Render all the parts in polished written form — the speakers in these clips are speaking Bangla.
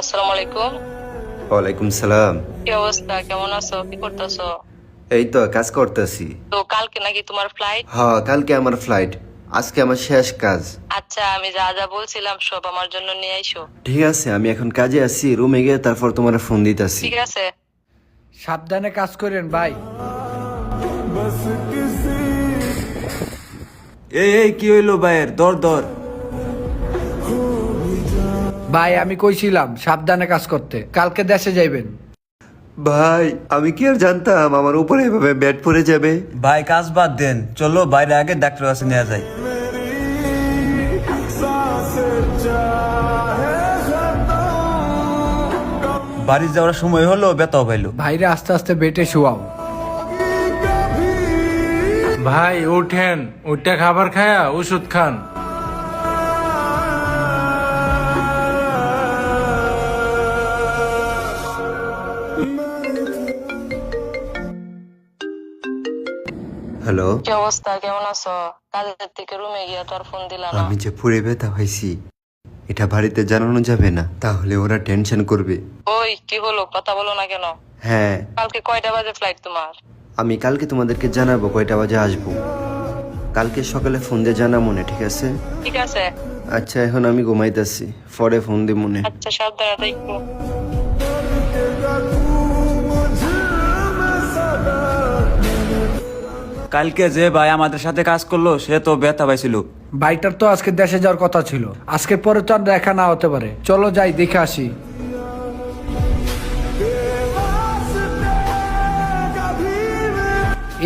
আসসালামু আলাইকুম। ওয়ালাইকুম সালাম। কি অবস্থা, কেমন আছো, কি করতেছো? এই তো কাজ করতেছি। তো কালকে নাকি তোমার ফ্লাইট? হ্যাঁ, কালকে আমার ফ্লাইট, আজকে আমার শেষ কাজ। আচ্ছা, আমি যা যা বলছিলাম সব আমার জন্য নিয়ে আইসো। ঠিক আছে, আমি এখন কাজে আছি, রুমে গিয়ে তারপর তোমার ফোন দিতেছি। ঠিক আছে। সাবধানে কাজ করেন ভাই। এই কি হইলো ভাইয়ের? দর দর। ভাই আমি কইছিলাম সাবধানে কাজ করতে, কালকে দেশে যাইবেন। ভাই আমি কি আর জানতাম আমার উপরে এভাবে ব্যাট পড়ে যাবে। ভাই কাজ বাদ দেন, চলো বাইরে আগে ডাক্তার কাছে নিয়ে যাই। বাড়ি যাওয়ার সময় হলো, ব্যথাও পাইলো। ভাইরে আস্তে আস্তে বেটে শুয়াও। ভাই উঠেন, উঠে খাবার খায়া ওষুধ খান। হ্যালো, কি অবস্থা, কেমন আছো? কাজের থেকে রুমে গিয়া তো আর ফোন দিলা না। আমি যে পুরে ব্যথা হয়েছি এটা বাড়িতে জানানো যাবে না, তাহলে ওরা টেনশন করবে। ওই কি হলো, কথা বলো না কেন? হ্যাঁ, কালকে কয়টা বাজে ফ্লাইট তোমার? আমি কালকে তোমাদেরকে জানাবো কয়টা বাজে আসবো। কালকে সকালে ফোন দিয়ে জানা মনে, ঠিক আছে? ঠিক আছে। আচ্ছা, এখন আমি ঘুমাইতেছি, পরে ফোন দি মনে। আচ্ছা, সাবধানে থাকো। কালকে যে ভাই আমাদের সাথে কাজ করলো সে তো ব্যথা পাইছিল। ভাইটার তো আজকে দেশে যাওয়ার কথা ছিল, আজকে পরে তো আর দেখা না হতে পারে। চলো যাই দেখে আসি।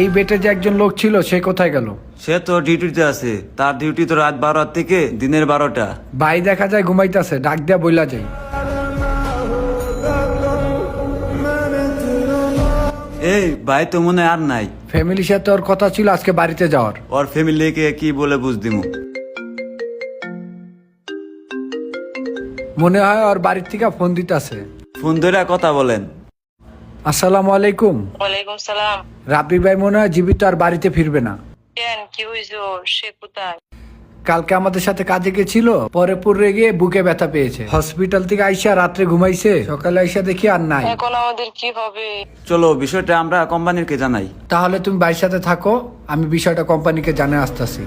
এই বেটে যে একজন লোক ছিল সে কোথায় গেল? সে তো ডিউটিতে আছে, তার ডিউটি তো রাত 12 থেকে দিনের 12টা। ভাই দেখা যায় ঘুমাইতেছে, ডাক দিয়া বইলা যাই। এই ভাই তো মনে হয় আর নাই। ফ্যামিলির সাথে ওর কথা ছিল আজকে বাড়িতে যাওয়ার। ওর ফ্যামিলিকে কি বলে বুঝ দিমু? মনে হয় ওর বাড়ির থেকে ফোন দিতেছে। ফোন ধরে কথা বলেন। আসসালামু আলাইকুম। ওয়ালাইকুম সালাম। রাব্বি ভাই মনে হয় জীবিত আর বাড়িতে ফিরবে না। কেন, কি হইছো? সে কোথায়? কালকে আমাদের সাথে কাজে গেছিল, পরে পরে গিয়ে বুকে ব্যথা পেয়েছে। হসপিটাল থেকে আইসা রাত্রে ঘুমাইছে, সকালে আইসা দেখি আর নাই। এখন আমাদের কি হবে? চলো বিষয়টা আমরা কোম্পানিকে জানাই। তাহলে তুমি ভাইয়ের সাথে থাকো, আমি বিষয়টা কোম্পানিকে জানে আসতেছি।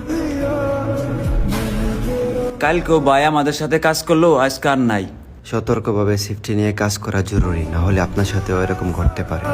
কালকেও ভাই আমাদের সাথে কাজ করলো, আজকে আর নাই। সতর্কভাবে সেফটি নিয়ে কাজ করা জরুরি, না হলে আপনার সাথেও এরকম ঘটতে পারে।